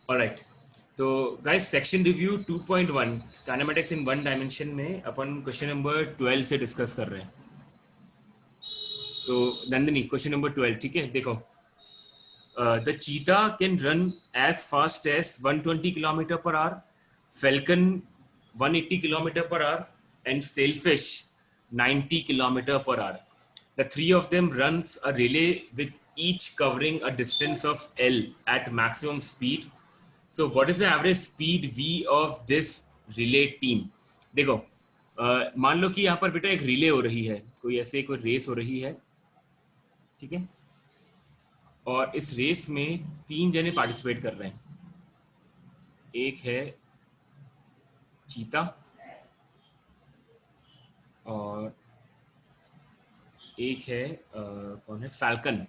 Alright, तो guys section review 2.1 kinematics in one dimension में अपन question number 12 से discuss कर रहे हैं। तो नंदिनी क्वेश्चन नंबर 12, ठीक है, देखो। The cheetah can run as fast as 120 kilometre per hour, falcon 180 kilometre per hour and sailfish 90 kilometer per hour. The three of them runs a relay with each covering a distance of L at maximum speed. So what is the average speed V of this relay team? देखो, मान लो कि यहाँ पर बेटा एक relay हो रही है, कोई ऐसे कोई रेस हो रही है, ठीक है, और इस रेस में 3 जने पार्टिसिपेट कर रहे हैं। एक है चीता और एक है कौन है, फैल्कन,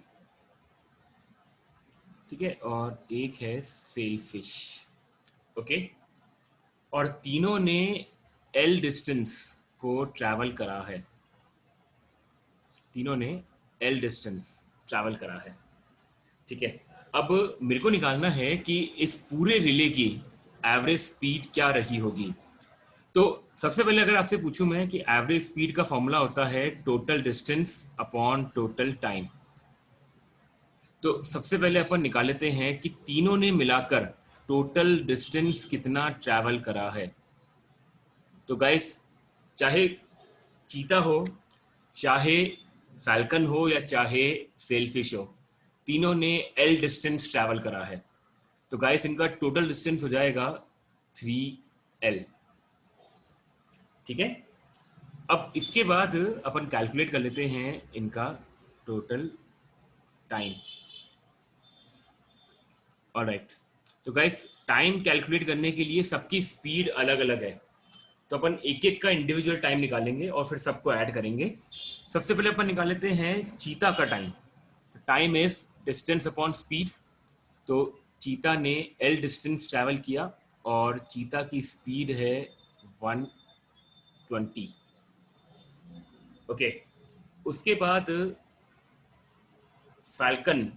ठीक है, और एक है सेलफिश। ओके, और तीनों ने एल डिस्टेंस को ट्रैवल करा है, तीनों ने एल डिस्टेंस ट्रैवल करा है, ठीक है। अब मेरे को निकालना है कि इस पूरे रिले की एवरेज स्पीड क्या रही होगी। तो सबसे पहले अगर आपसे पूछूं मैं कि एवरेज स्पीड का फॉर्मूला होता है total distance upon total time. तो सबसे पहले अपन निकाल लेते हैं कि तीनों ने मिलाकर टोटल डिस्टेंस कितना ट्रैवल करा है। तो गाइस, चाहे चीता हो, चाहे फैल्कन हो या चाहे सेलफिश हो, तीनों ने एल डिस्टेंस ट्रैवल करा है। तो गाइस इनका टोटल डिस्टेंस हो जाएगा 3L, ठीक है। अब इसके बाद अपन कैलकुलेट कर लेते हैं इनका टोटल टाइम। ऑलराइट, तो गाइस टाइम कैलकुलेट करने के लिए सबकी स्पीड अलग अलग है, तो अपन एक एक का इंडिविजुअल टाइम निकालेंगे और फिर सबको ऐड करेंगे। सबसे पहले अपन निकाल लेते हैं चीता का time. Time is distance upon speed. तो चीता ने एल डिस्टेंस ट्रैवल किया और चीता की स्पीड है 120। ओके, उसके बाद फैल्कन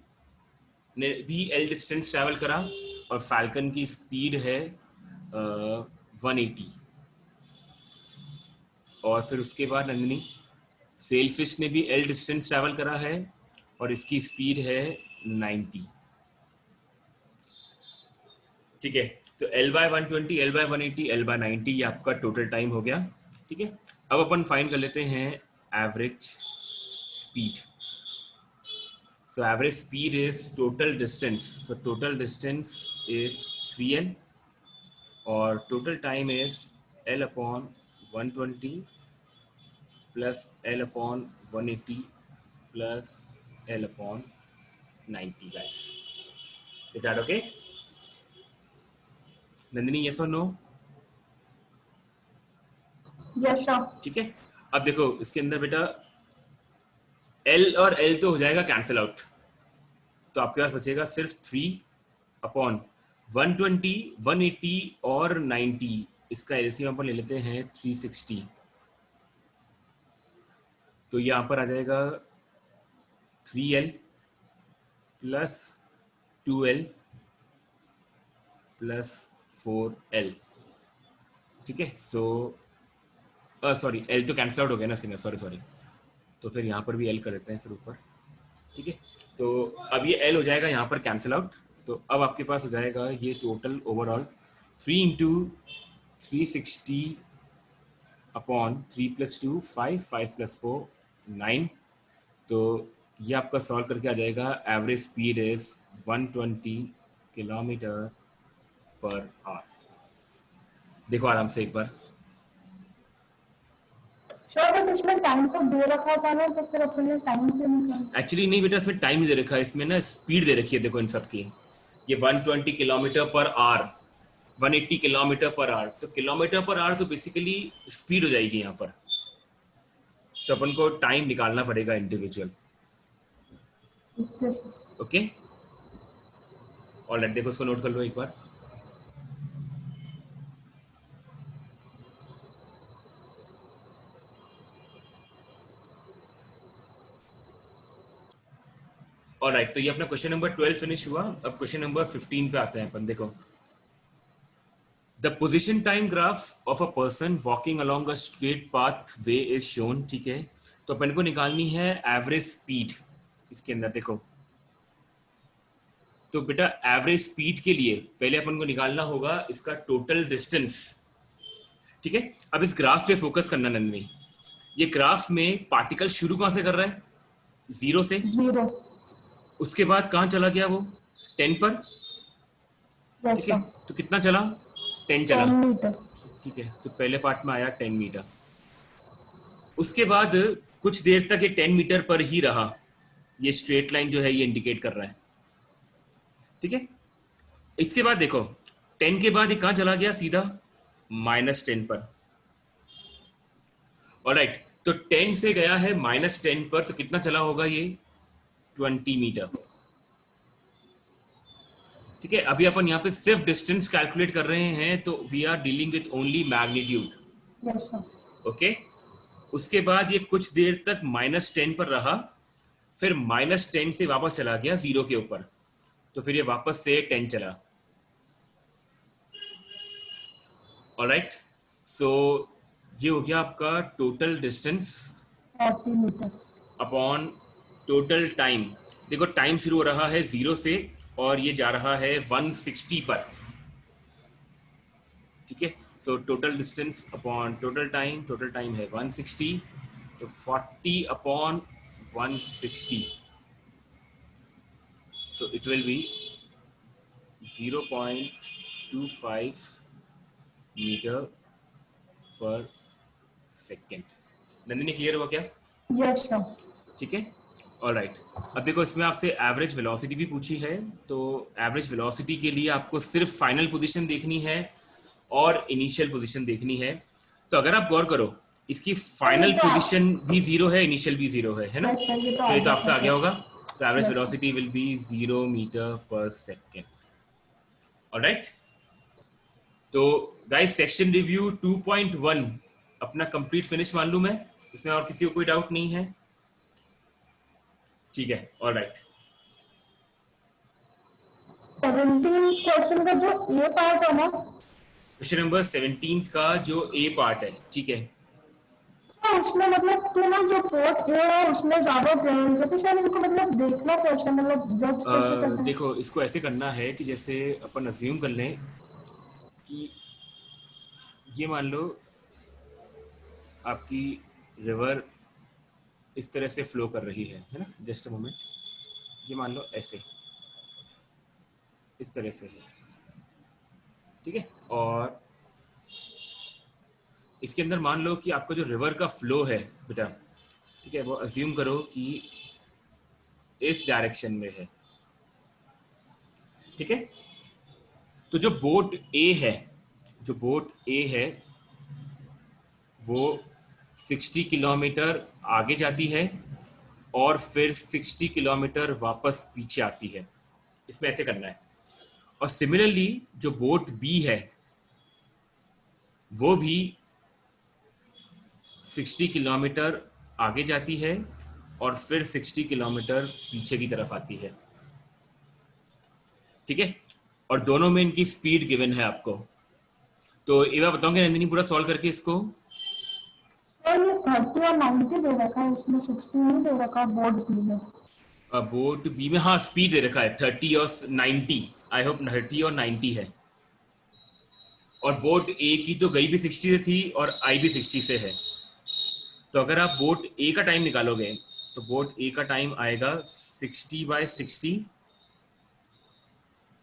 ने भी एल डिस्टेंस ट्रैवल करा और फैल्कन की स्पीड है 180। और फिर उसके बाद नंदिनी, सेलफिश ने भी एल डिस्टेंस ट्रैवल करा है और इसकी स्पीड है 90, ठीक है। तो L by 120, L by 180, L by 90 ये आपका टोटल टाइम हो गया, ठीक है। अब अपन फाइंड कर लेते हैं average speed. So average speed is total distance, so total distance is 3L और total time is L upon 120 plus L upon 180 plus L upon 90 guys. Is that okay? Nandini, yes or no? Yes sir. ठीक है। अब देखो इसके अंदर बेटा L और L तो हो जाएगा कैंसिल आउट, तो आपके पास बचेगा सिर्फ 3 अपॉन 120, 180 और 90। इसका एलसीएम अपन ले लेते हैं 360, तो यहाँ पर आ जाएगा 3L plus 2L plus 4L, ठीक है। सो सॉरी, L तो कैंसिल आउट हो गया ना इसके अंदर, सॉरी सॉरी, तो फिर यहाँ पर भी L कर देते हैं फिर ऊपर, ठीक है। तो अब ये L हो जाएगा यहाँ पर कैंसिल आउट, तो अब आपके पास हो जाएगा ये total overall 3 into 360 upon 3 plus 2 5, 5 plus 4 9। तो ये आपका सॉल्व करके आ जाएगा average speed is 120 kilometre per our. देखो आराम से एक बार। सर बट इसमें टाइम तो दे रखा था ना, तो फिर अपने टाइम से नहीं। एक्चुअली नहीं बेटा, इसमें टाइम दे रखा है, इसमें ना स्पीड दे रखी है। देखो इन सब की ये 120 kilometre per our, 180 kilometre per our, तो किलोमीटर पर आवर तो बेसिकली स्पीड हो जाएगी यहाँ पर, तो अपन को टाइम निकालना पड़ेगा इंडिविजुअल। ओके, ऑलराइट, देखो उसको नोट कर लो एक बार। ऑलराइट, तो ये अपना क्वेश्चन नंबर 12 फिनिश हुआ। अब क्वेश्चन नंबर 15 पे आते हैं अपन। देखो the position time graph of a person walking along a straight path way is shown, ठीक है। तो अपन को निकालनी है एवरेज स्पीड इसके अंदर। देखो तो बेटा एवरेज स्पीड के लिए पहले अपन को निकालना होगा इसका टोटल डिस्टेंस, ठीक है। अब इस ग्राफ पे फोकस करना नंदनी। ये ग्राफ में पार्टिकल शुरू कहां से कर रहा है? जीरो से। 0। उसके बाद कहां चला गया वो? 10 पर, यस ठीक है। सर। तो कितना चला? 10 चला, 10 मीटर। ठीक है। तो पहले पार्ट में आया 10 मीटर। उसके बाद कुछ देर तक ये 10 मीटर पर ही रहा। ये स्ट्रेट लाइन जो है ये इंडिकेट कर रहा है, ठीक है। इसके बाद देखो 10 के बाद ये कहां चला गया? सीधा -10 पर। ऑलराइट, तो 10 से गया है -10 पर, तो कितना चला होगा ये? 20 मीटर, ठीक है। अभी अपन यहाँ पे सिर्फ डिस्टेंस कैलकुलेट कर रहे हैं, तो we are dealing with only magnitude, yes sir. Okay. उसके बाद ये कुछ देर तक -10 पर रहा, फिर -10 से वापस चला गया 0 के ऊपर, तो फिर ये वापस से 10 चला। ऑलराइट, सो ये हो गया आपका total distance 40 metre. Upon total time. देखो टाइम शुरू हो रहा है 0 से और ये जा रहा है 160 पर, ठीक है। So total distance upon total time है 160, तो 40 अपॉन 160, so it will be 0.25 metre per second. Nandini clear हुआ क्या? Yes sir. ठीक है, ऑलराइट। अब देखो इसमें आपसे एवरेज वेलोसिटी भी पूछी है, तो एवरेज वेलोसिटी के लिए आपको सिर्फ फाइनल पोजीशन देखनी है और इनिशियल पोजीशन देखनी है। तो अगर आप गौर करो इसकी फाइनल पोजीशन भी 0 है, इनिशियल भी 0 है ना? यस सर, ये तो तो आ ये तो गया आपसे आ गया सर। होगा। तो average yes sir. Velocity will be 0 metre per second. Alright, तो गाइस सेक्शन रिव्यू 2.1 अपना कंप्लीट फिनिश मान लूं मैं, इसमें और किसी को कोई डाउट नहीं है? ठीक है, ऑलराइट। 17 क्वेश्चन का जो ये पार्ट है ना, क्वेश्चन नंबर 17 का जो ए पार्ट है, ठीक है। उसमें मतलब तू ना जो पोर्ट ए है उसमें ज्यादा ट्रेनिंग है, तो शायद इनको मतलब देखना क्वेश्चन मतलब जज कैसे करते हैं। देखो इसको ऐसे करना है कि जैसे अपन अज्यूम कर लें कि ये मान लो आपकी रिवर इस तरह से फ्लो कर रही है ना? जस्ट अ मोमेंट, ये मान लो ऐसे इस तरह से है, ठीक है। और इसके अंदर मान लो कि आपका जो रिवर का फ्लो है बेटा, ठीक है, वो अज्यूम करो कि इस डायरेक्शन में है, ठीक है। तो जो बोट ए है, जो बोट ए है वो 60 किलोमीटर आगे जाती है और फिर 60 किलोमीटर वापस पीछे आती है। इसमें ऐसे करना है। और सिमिलरली जो बोट बी है वो भी 60 किलोमीटर आगे जाती है और फिर 60 किलोमीटर पीछे की तरफ आती है, ठीक है। और दोनों में इनकी स्पीड गिवन है आपको। तो ये बात बताऊंगे नंदिनी पूरा सॉल्व करके इसको। और ये 30 और 90 दे रखा है, इसमें 60 नहीं दे रखा बोर्ड बी में। बोट बी में हाँ स्पीड दे रखा है 30 और 90, आई होप 30 और 90 है। और बोट ए की तो गई भी 60 से थी और आई भी 60 से है। तो अगर आप बोट ए का टाइम निकालोगे तो बोट ए का टाइम आएगा 60/60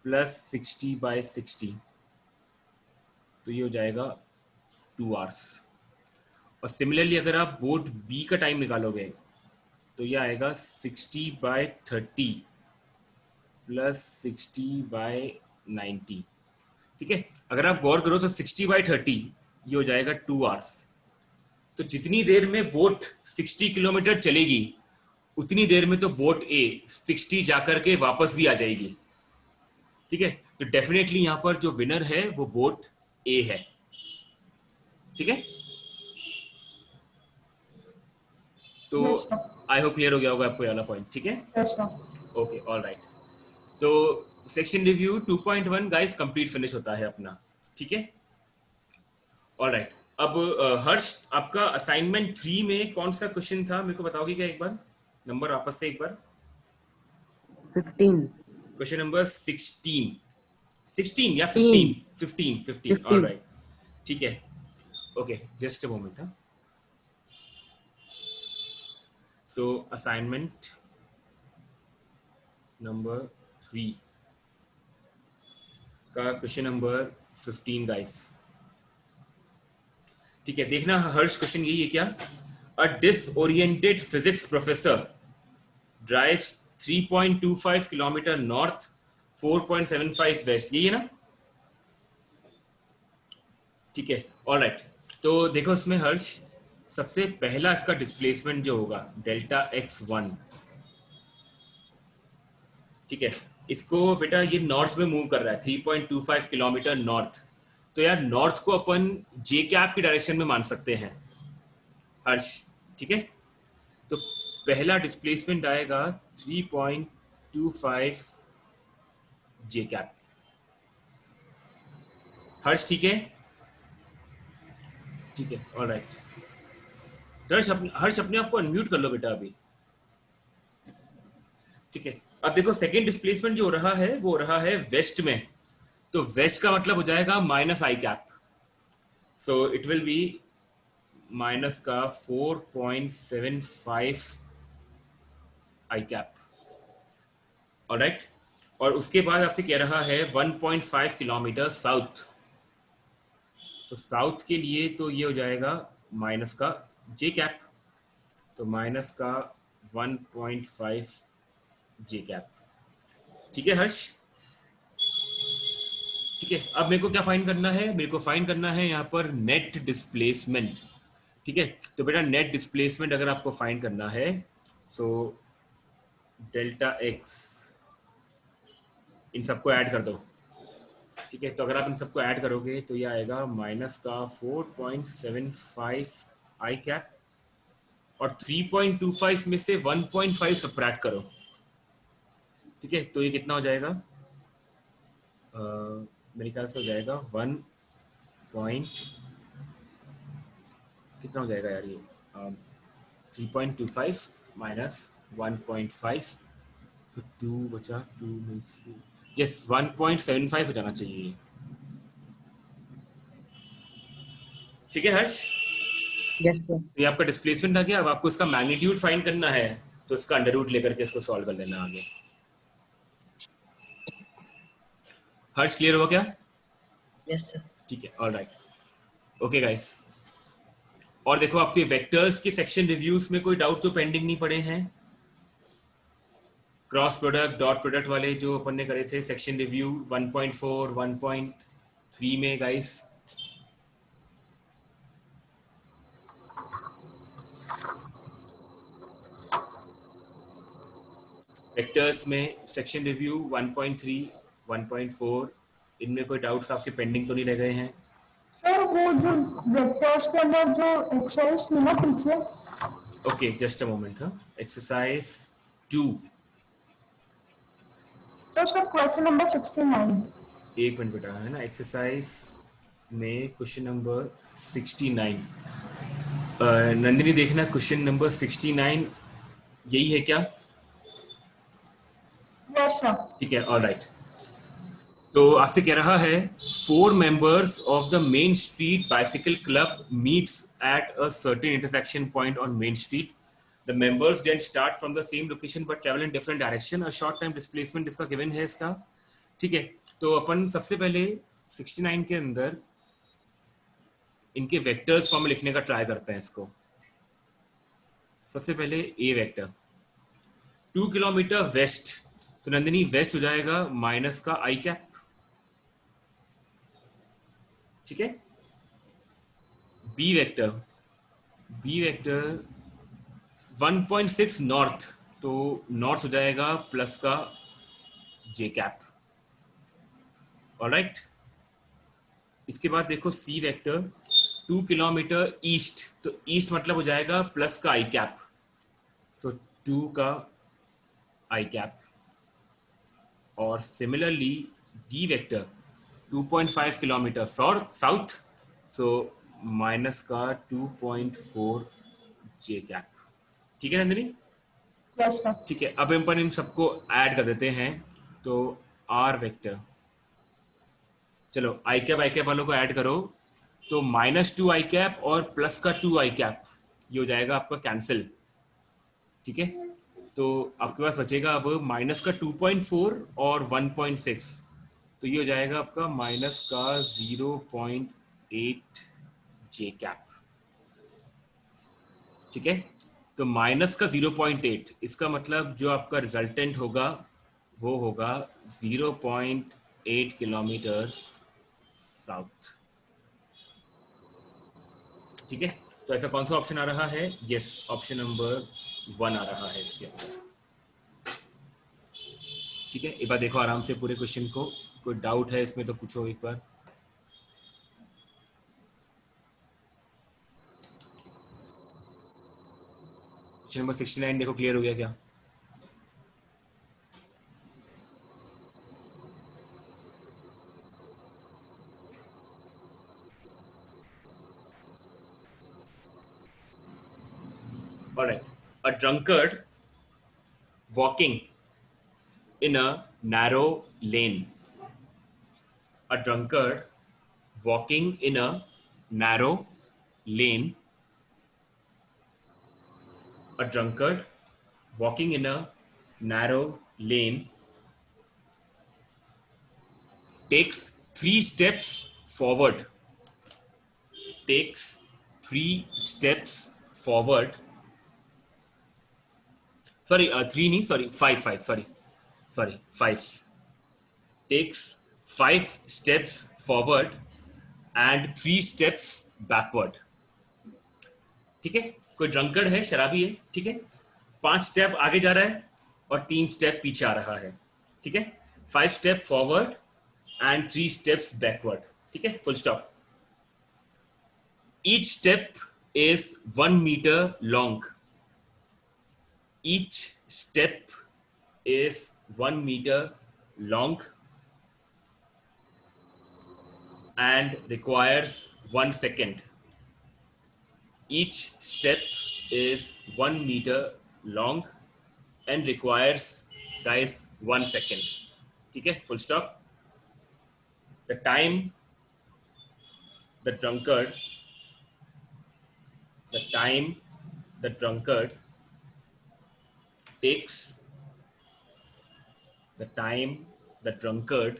प्लस 60/60, तो ये हो जाएगा 2 आवर्स। और सिमिलरली अगर आप बोट बी का टाइम निकालोगे तो ये आएगा 60/30 प्लस 60/90, ठीक है। अगर आप गौर करो तो 60/30 ये हो जाएगा 2 आवर्स। तो जितनी देर में बोट 60 किलोमीटर चलेगी उतनी देर में तो बोट ए 60 जाकर के वापस भी आ जाएगी, ठीक है। तो डेफिनेटली यहां पर जो विनर है वो बोट ए है, ठीक है। तो yes sir. I hope clear हो गया होगा आपको ये वाला पॉइंट, ठीक है। Yes sir. Okay, alright. तो section review 2.1 guys complete finish होता है अपना, ठीक है। ऑलराइट, अब हर्ष, आपका असाइनमेंट 3 में कौन सा क्वेश्चन था, मेरे को बताओगे क्या एक बार, नंबर वापस से एक बार? 15 क्वेश्चन नंबर 16, 16 या 15? 15 15, 15, 15 ऑलराइट, ठीक है, ओके, जस्ट अ मोमेंट। हाँ, सो असाइनमेंट नंबर 3 का क्वेश्चन नंबर 15 गाइस, ठीक है, देखना हर्ष, क्वेश्चन यही है क्या? A disoriented physics professor drives 3.25 kilometre north, 4.75 west, यही है ना? ठीक है, ऑलराइट, तो देखो इसमें हर्ष, सबसे पहला इसका डिस्प्लेसमेंट जो होगा डेल्टा x1, ठीक है, इसको बेटा ये नॉर्थ में मूव कर रहा है 3.25 किलोमीटर नॉर्थ, तो यार नॉर्थ को अपन जे कैप की डायरेक्शन में मान सकते हैं हर्ष, ठीक है, तो पहला डिस्प्लेसमेंट आएगा 3.25 जे कैप, हर्ष, ठीक है, ठीक है, ऑलराइट, हर्ष अपने आप को अनम्यूट कर लो बेटा अभी, ठीक है, अब देखो सेकेंड डिस्प्लेसमेंट जो हो रहा है वो हो रहा है वेस्ट में, तो वेस्ट का मतलब हो जाएगा minus I cap, so it will B minus का 4.75 आई कैप, ऑलराइट, और उसके बाद आपसे कह रहा है 1.5 किलोमीटर साउथ, तो साउथ के लिए तो ये हो जाएगा माइनस का जे कैप, तो माइनस का 1.5 जे कैप, ठीक है हर्ष, ठीक है, अब मेरे को क्या फाइंड करना है, मेरे को फाइंड करना है यहाँ पर नेट डिस्प्लेसमेंट, ठीक है, तो बेटा नेट डिस्प्लेसमेंट अगर आपको फाइंड करना है, सो डेल्टा एक्स, इन सबको ऐड कर दो, ठीक है, तो अगर आप इन सबको ऐड करोगे तो ये आएगा माइनस का 4.75 आई कैप, और 3.25 में से 1.5 सब्ट्रैक्ट करो, ठीक है, तो ये कितना हो जाएगा, मेरे ख्याल से हो जाएगा 1 पॉइंट, कितना हो जाएगा यार ये, 3.25 माइनस 1.5, सो 2 बचा, 2 में से यस 1.75 हो जाना चाहिए, ठीक है हर्ष, यस सर। तो ये आपका डिस्प्लेसमेंट आ गया, अब आपको इसका मैग्नीट्यूड फाइंड करना है, तो इसका अंडर रूट लेकर के इसको सॉल्व कर लेना आगे, हर्ष क्लियर हुआ क्या? Yes sir. ठीक है, ऑलराइट, ओके गाइस, और देखो आपके वेक्टर्स के सेक्शन रिव्यूज में कोई डाउट तो पेंडिंग नहीं पड़े हैं, क्रॉस प्रोडक्ट डॉट प्रोडक्ट वाले जो अपन ने करे थे सेक्शन रिव्यू 1.4 1.3 में गाइस, वेक्टर्स में सेक्शन रिव्यू 1.3 1.4, इनमें कोई डाउट्स आपके पेंडिंग तो नहीं रह गए हैं? सर वो जो वेक्टर्स के अंदर जो एक्सरसाइज थी ना पीछे, ओके, जस्ट अ मोमेंट, हाँ, एक्सरसाइज 2, तो उसका क्वेश्चन नंबर 69, एक मिनट बेटा, है ना, एक्सरसाइज में क्वेश्चन नंबर 69, नंदिनी देखना क्वेश्चन नंबर 69 यही है क्या? यस सर, ठीक है, ऑलराइट, तो आपसे कह रहा है 4 members of the Main Street Bicycle Club meets at a certain intersection point on Main Street. The members then start from the same location but travel in different direction. A short time displacement इसका given है इसका, ठीक है, तो अपन सबसे पहले 69 के अंदर इनके वेक्टर्स फॉर्म में लिखने का ट्राई करते हैं इसको, सबसे पहले ए वेक्टर 2 किलोमीटर वेस्ट, तो नंदिनी वेस्ट हो जाएगा माइनस का आई कैप, ठीक है, बी वेक्टर 1.6 नॉर्थ, तो नॉर्थ हो जाएगा प्लस का जे कैप, ऑलराइट, इसके बाद देखो सी वेक्टर 2 किलोमीटर ईस्ट, तो ईस्ट मतलब हो जाएगा प्लस का आई कैप, सो 2 का आई कैप, और similarly D vector 2.5 kilometre south, so minus का 2.4 जे कैप। ठीक है नंदिनी? Yes sir. ठीक है, अब अपन इन सबको ऐड कर देते हैं। तो आर वेक्टर, चलो आई कैप वालों को ऐड करो, तो -2 आई कैप और प्लस का 2 आई कैप, ये हो जाएगा आपका कैंसिल। ठीक है, तो आपके पास बचेगा अब माइनस का 2.4 और 1.6, तो ये हो जाएगा आपका माइनस का 0.8 जे कैप। ठीक है, तो माइनस का 0.8, इसका मतलब जो आपका रिजल्टेंट होगा वो होगा 0.8 किलोमीटर साउथ। ठीक है, तो ऐसा कौन सा ऑप्शन आ रहा है? यस, ऑप्शन नंबर 1 आ रहा है इसके अंदर। ठीक है, एक बार देखो आराम से पूरे क्वेश्चन को, कोई डाउट है इसमें तो पूछो एक बार। क्वेश्चन नंबर 69 देखो, क्लियर हो गया क्या? Alright, a drunkard walking in a narrow lane. A drunkard walking in a narrow lane. A drunkard walking in a narrow lane takes 3 steps forward. Takes 3 steps forward. Sorry, 3 नहीं, sorry, 5, sorry, 5. Takes 5 steps forward and 3 steps backward. ठीक है, कोई drunkard है, शराबी है, ठीक है, 5 step आगे जा रहा है और 3 स्टेप पीछे आ रहा है। ठीक है, 5 step forward and 3 steps backward. ठीक है, full stop. Each step is 1 metre long. Each step is 1 meter long and requires 1 second. Each step is 1 meter long and requires, guys, 1 second. ठीक है, full stop. The time the drunkard, the time the drunkard takes, the time the drunkard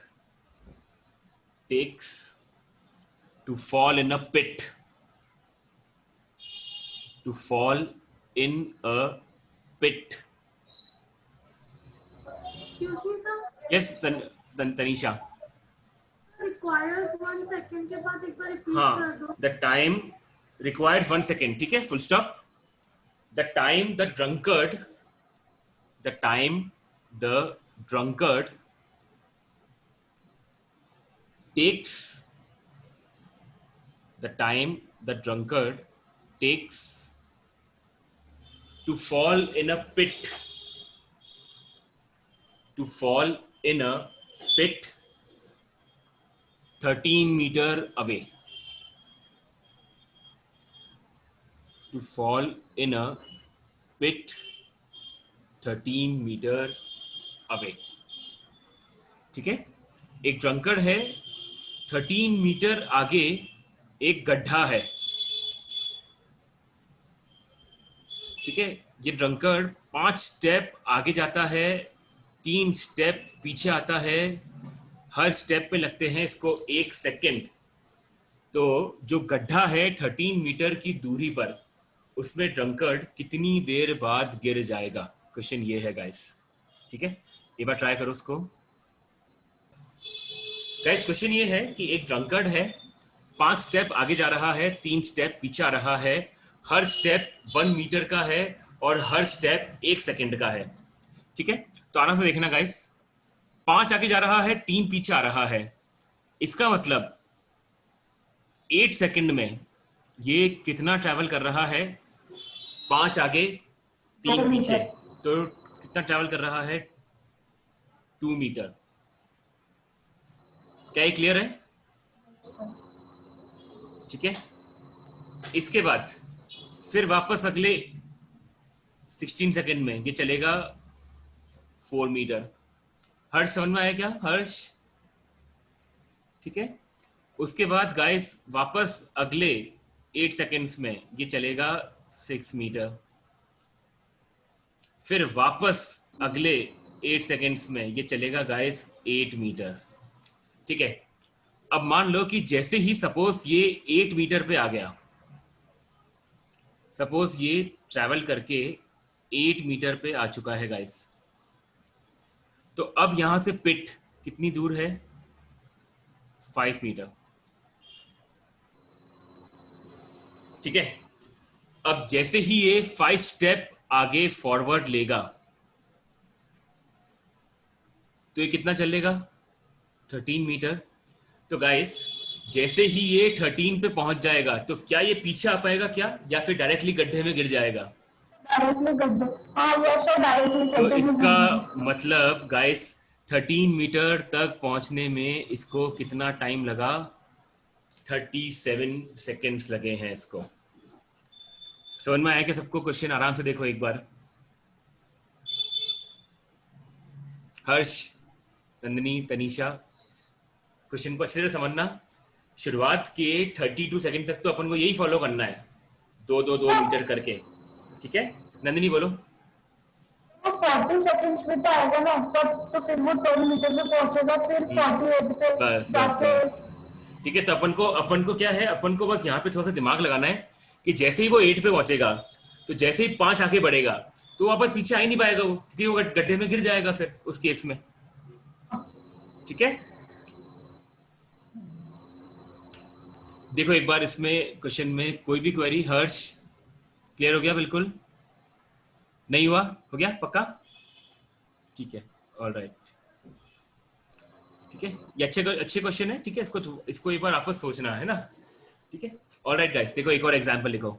takes to fall in a pit, to fall in a pit. Excuse me, sir. Yes, Tanisha. Requires 1 second के बाद एक बार repeat हाँ, कर दो. the time requires 1 second. ठीक है, full stop. The time the drunkard, the time the drunkard takes, the time the drunkard takes to fall in a pit, to fall in a pit 13 meter away, to fall in a pit 13 meter away. ठीक है, एक drunkard है, 13 metre आगे एक गड्ढा है। ठीक है, ये ड्रंकर्ड 5 स्टेप आगे जाता है, 3 स्टेप पीछे आता है, हर स्टेप पे लगते हैं इसको 1 सेकेंड। तो जो गड्ढा है 13 मीटर की दूरी पर, उसमें ड्रंकर्ड कितनी देर बाद गिर जाएगा? क्वेश्चन ये है गाइस। ठीक है, एक बार ट्राई करो उसको गाइस। क्वेश्चन ये है कि एक ड्रंकर्ड है, 5 स्टेप आगे जा रहा है, 3 स्टेप पीछे आ रहा है, हर स्टेप 1 मीटर का है और हर स्टेप 1 सेकेंड का है। ठीक है, तो आराम से देखना गाइस, 5 आगे जा रहा है, 3 पीछे आ रहा है, इसका मतलब 8 सेकेंड में ये कितना ट्रैवल कर रहा है? 5 आगे 3 पीछे, तो कितना ट्रैवल कर रहा है? 2 मीटर। क्या ये क्लियर है? ठीक है, इसके बाद फिर वापस अगले 16 सेकंड में ये चलेगा 4 मीटर। हर्ष समझ में आया क्या हर्ष? ठीक है। उसके बाद गाइस वापस अगले 8 सेकंड्स में ये चलेगा 6 मीटर। फिर वापस अगले 8 सेकंड्स में ये चलेगा गाइस 8 मीटर। ठीक है। अब मान लो कि जैसे ही सपोज ये 8 मीटर पे आ गया, सपोज ये ट्रैवल करके 8 मीटर पे आ चुका है गाइस, तो अब यहां से पिट कितनी दूर है? 5 मीटर। ठीक है। अब जैसे ही ये 5 स्टेप आगे फॉरवर्ड लेगा तो ये कितना चलेगा? 13 मीटर। तो गाइस जैसे ही ये 13 पे पहुंच जाएगा तो क्या ये पीछे आ पाएगा क्या, या फिर डायरेक्टली गड्ढे में गिर जाएगा? डायरेक्टली गड्ढे, हाँ ये सो डायरेक्टली तो गड्ढे में इसका गिरेगी। मतलब गाइस 13 मीटर तक पहुंचने में इसको कितना टाइम लगा? 37 सेकेंड्स लगे हैं इसको। समझ में आया कि सबको? क्वेश्चन आराम से देखो एक बार। हर्ष, नंदिनी, तनीषा, क्वेश्चन को अच्छे से समझना। शुरुआत के 32 सेकंड तक तो अपन को यही फॉलो करना है, 2-2-2 मीटर करके। ठीक है। नंदिनी बोलो। तो 40 सेकंड्स में तो आएगा ना, तब तो फिर वो 10 मीटर पे पहुंचेगा, फिर 48 पे बस बस जाके। बस। ठीक है। तो अपन को क्या है, अपन को बस यहाँ पे थोड़ा सा दिमाग लगाना है कि जैसे ही वो 8 पे पहुंचेगा तो जैसे ही 5 आके बढ़ेगा तो वापस पीछे आ ही नहीं पाएगा वो, क्योंकि वो गड्ढे में गिर जाएगा फिर उस केस में। ठीक है। देखो एक बार इसमें क्वेश्चन में कोई भी क्वेरी। हर्ष क्लियर हो गया? बिल्कुल नहीं हुआ? हो गया पक्का? ठीक है। All right. ठीक है। ये अच्छे क्वेश्चन है। ठीक है। इसको एक बार आपस सोचना है ना। ठीक है। ऑल राइट गाइस, देखो एक और एग्जांपल लिखो।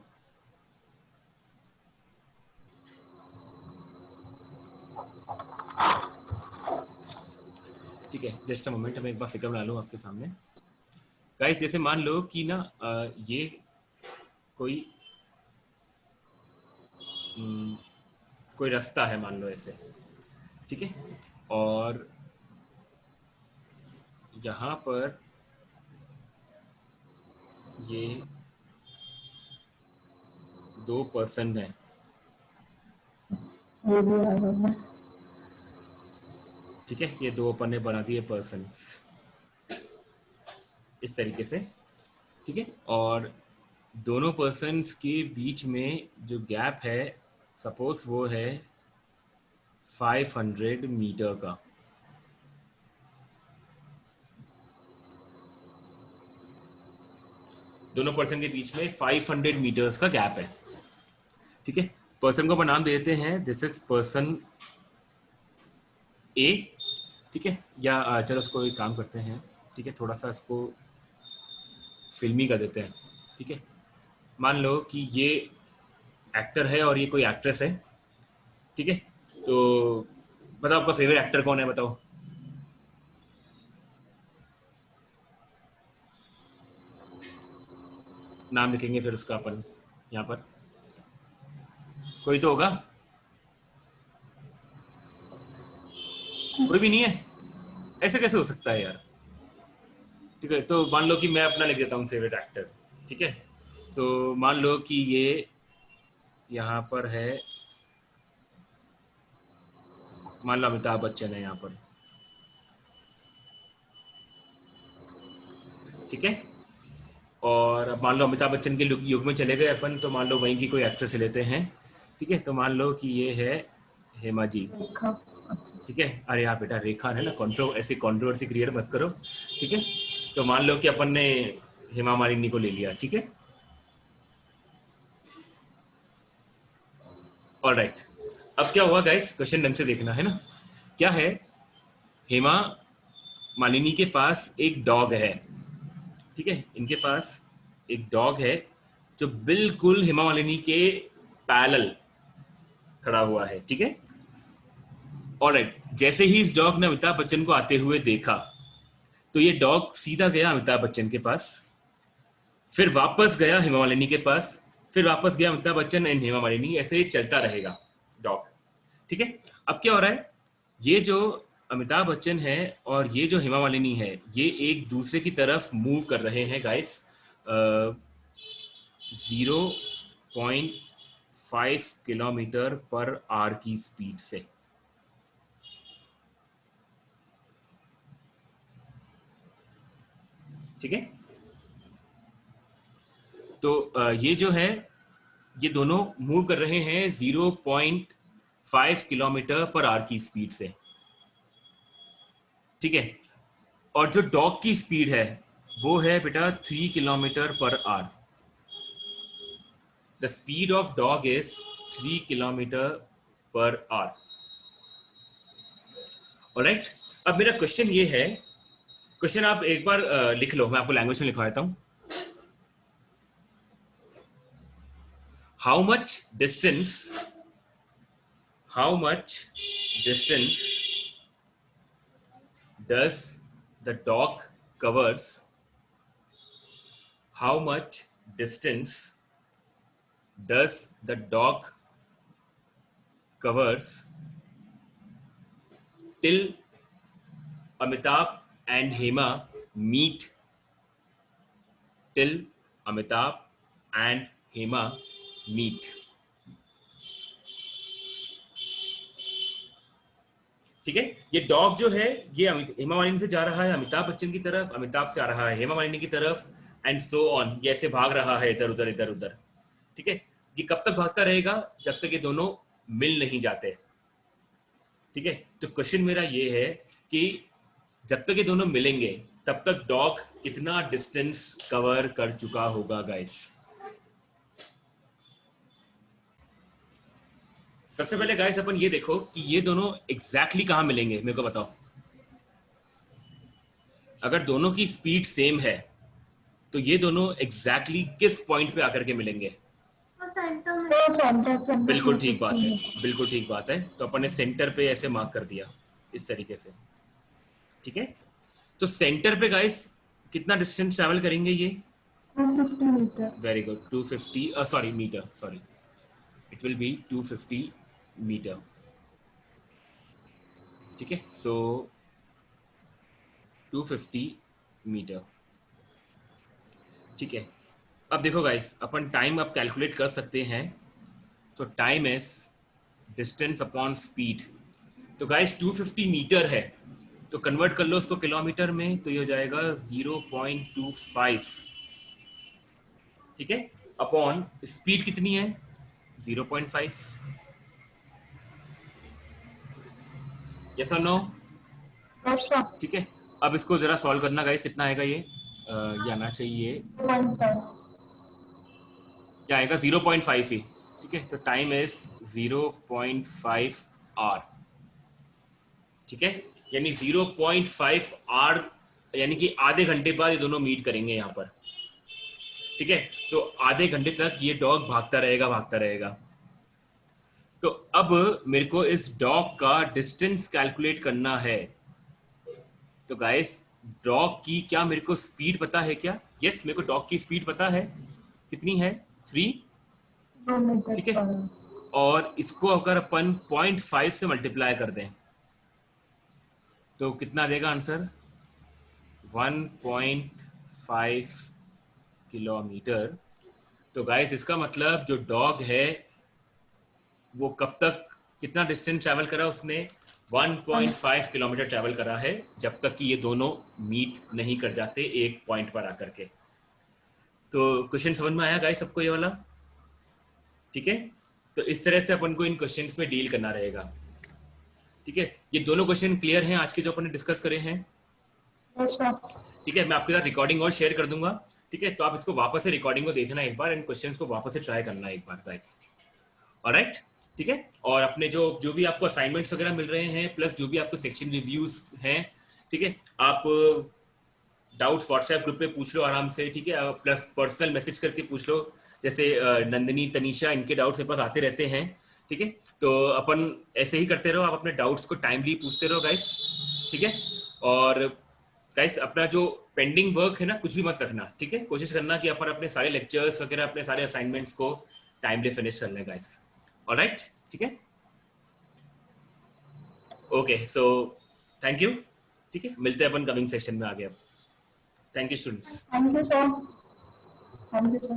ठीक है। जस्ट अ मोमेंट, मैं एक बार फिगर बना लूं आपके सामने। गाइस जैसे मान लो कि ना ये कोई कोई रास्ता है, मान लो ऐसे। ठीक है। और यहाँ पर ये 2 पर्सन हैं। ये भी आएगा। ठीक है। ये 2 अपन ने बना दिए पर्सन्स इस तरीके से। ठीक है। और दोनों पर्सन्स के बीच में जो गैप है, सपोज वो है 500 मीटर का। दोनों पर्सन के बीच में 500 मीटर्स का गैप है। ठीक है। पर्सन को अपन नाम देते हैं, दिस इज पर्सन ए। ठीक है। या चलो इसको एक काम करते हैं। ठीक है। थोड़ा सा इसको फिल्मी कर देते हैं। ठीक है। मान लो कि ये एक्टर है और ये कोई एक्ट्रेस है। ठीक है। तो बताओ आपका फेवरेट एक्टर कौन है? बताओ। नाम लिखेंगे फिर उसका अपन यहाँ पर। कोई तो होगा? कोई भी नहीं है? ऐसे कैसे हो सकता है यार? ठीक है। तो मान लो कि मैं अपना लिख देता हूँ फेवरेट एक्टर। ठीक है। तो मान लो कि ये यहाँ पर है, मान लो अमिताभ बच्चन है यहाँ पर। ठीक है। और अब मान लो अमिताभ बच्चन के युग में चले गए अपन, तो मान लो वहीं की कोई एक्ट्रेस लेते हैं। ठीक है। तो मान लो कि ये है हेमा जी। देखा। ठीक है। अरे यार बेटा रेखा है ना, ऐसी कॉन्ट्रोवर्सी क्रिएट मत करो। ठीक है। तो मान लो कि अपन ने हेमा मालिनी को ले लिया। ठीक है। ऑलराइट। अब क्या हुआ गाइस, क्वेश्चन ढंग से देखना है ना। क्या है, हेमा मालिनी के पास एक डॉग है। ठीक है। इनके पास एक डॉग है जो बिल्कुल हेमा मालिनी के पैरेलल खड़ा हुआ है। ठीक है। ऑलराइट। जैसे ही इस डॉग ने अमिताभ बच्चन को आते हुए देखा तो ये डॉग सीधा गया अमिताभ बच्चन के पास फिर वापस गया हेमा मालिनी के पास, फिर वापस गया अमिताभ बच्चन एंड हेमा मालिनी, ऐसे ही चलता रहेगा डॉग। ठीक है, अब क्या हो रहा है, ये जो अमिताभ बच्चन है और ये जो हेमा मालिनी है, ये एक दूसरे की तरफ मूव कर रहे हैं गाइस 0.5 किलोमीटर पर आवर की स्पीड से। ठीक है, तो ये जो है, ये दोनों मूव कर रहे हैं 0.5 किलोमीटर पर आवर की स्पीड से। ठीक है, और जो डॉग की स्पीड है वो है बेटा 3 kilometre per our. The speed of dog is 3 kilometre per our. Alright, अब मेरा क्वेश्चन ये है, क्वेश्चन आप एक बार लिख लो, मैं आपको लैंग्वेज में लिखवा देता हूं। How much distance does the dog covers, how much distance does the dog covers till Amitabh and Hema meet, till Amitabh and Hema meet। ठीक है, ये डॉग जो है ये हेमा मालिनी से जा रहा है अमिताभ बच्चन की तरफ, अमिताभ से आ रहा है हेमा मालिनी की तरफ, एंड सो ऑन, ये ऐसे भाग रहा है इधर उधर इधर उधर। ठीक है, ये कब तक भागता रहेगा, जब तक ये दोनों मिल नहीं जाते। ठीक है, तो क्वेश्चन मेरा ये है कि जब तक ये दोनों मिलेंगे तब तक डॉग कितना डिस्टेंस कवर कर चुका होगा गाइस। सबसे पहले गाइस अपन ये देखो कि ये दोनों एग्जैक्टली कहां मिलेंगे, मेरे को बताओ। अगर दोनों की स्पीड सेम है तो ये दोनों एग्जैक्टली किस पॉइंट पे आकर के मिलेंगे? सेंटर में। तो सेंटर बिल्कुल ठीक बात है, बिल्कुल ठीक बात है। तो अपन ने सेंटर पे ऐसे मार्क कर दिया इस तरीके से। ठीक है, तो सेंटर पे गाइस कितना डिस्टेंस ट्रैवल करेंगे ये? 250 metre. Very good, 250 sorry metre, sorry, it will be 250 metre. ठीक है, सो 250 मीटर। ठीक है, अब देखो गाइस, अपन टाइम अब कैलकुलेट कर सकते हैं। So time is distance upon speed. तो गाइस 250 मीटर है, तो कन्वर्ट कर लो उसको किलोमीटर में, तो ये हो जाएगा 0.25। ठीक है, अपॉन स्पीड कितनी है? 0.5। यस और नो? अच्छा, ठीक है, अब इसको जरा सॉल्व करना गाइस, कितना आएगा ये? ये आना चाहिए, 1.5। क्या आएगा? 0.5 ही। ठीक है, तो टाइम इज 0.5 आवर। ठीक है, यानी 0.5 आवर, यानी कि आधे घंटे बाद ये दोनों मीट करेंगे यहाँ पर। ठीक है, तो आधे घंटे तक ये डॉग भागता रहेगा भागता रहेगा। तो अब मेरे को इस डॉग का डिस्टेंस कैलकुलेट करना है। तो गाइस, डॉग की क्या मेरे को स्पीड पता है क्या? यस, मेरे को डॉग की स्पीड पता है, कितनी है? 3। 2 मीटर ठीक है, पर। और इसको अगर अपन 0.5 से मल्टीप्लाई कर दें तो कितना देगा आंसर? 1.5 किलोमीटर। तो गाइस, इसका मतलब जो डॉग है वो कब तक, कितना डिस्टेंस ट्रैवल करा उसने? 1.5 किलोमीटर ट्रैवल करा है, जब तक कि ये दोनों मीट नहीं कर जाते एक पॉइंट पर आकर के। तो क्वेश्चन समझ में आया गाइस सबको ये वाला? ठीक है, तो इस तरह से अपन को इन क्वेश्चंस में डील करना रहेगा। ठीक है, ये दोनों क्वेश्चन क्लियर हैं आज के जो अपन ने डिस्कस करे हैं? अच्छा, ठीक है, मैं आपके साथ रिकॉर्डिंग और शेयर कर दूंगा। ठीक है, तो आप इसको वापस से रिकॉर्डिंग को देखना एक बार, एंड क्वेश्चंस को वापस से ट्राई करना एक बार गाइस। ऑलराइट, ठीक है, और अपने जो भी आपको असाइनमेंट्स वगैरह मिल रहे हैं, प्लस जो भी आपको सेक्शन रिव्यूज हैं, ठीक है, आप डाउट्स व्हाट्सएप ग्रुप पे पूछ लो आराम से। ठीक है, प्लस पर्सनल मैसेज करके पूछ लो, जैसे नंदिनी, तनीषा, इनके डाउट्स मेरे पास आते रहते हैं। ठीक है, तो अपन ऐसे ही करते रहो, आप अपने डाउट्स को टाइमली पूछते रहो गाइस। ठीक है, और गाइस अपना जो पेंडिंग वर्क है ना, कुछ भी मत रखना, ठीक है। कोशिश करना कि अपन अपने सारे लेक्चर्स वगैरह, अपने सारे असाइनमेंट्स को टाइमली फिनिश कर लें गाइस। ऑलराइट, ठीक है। ओके, सो थैंक यू, ठीक है। मिलते हैं अपन कमिंग सेशन में आगे अब। Thank you students. Thank you sir. Thank you sir.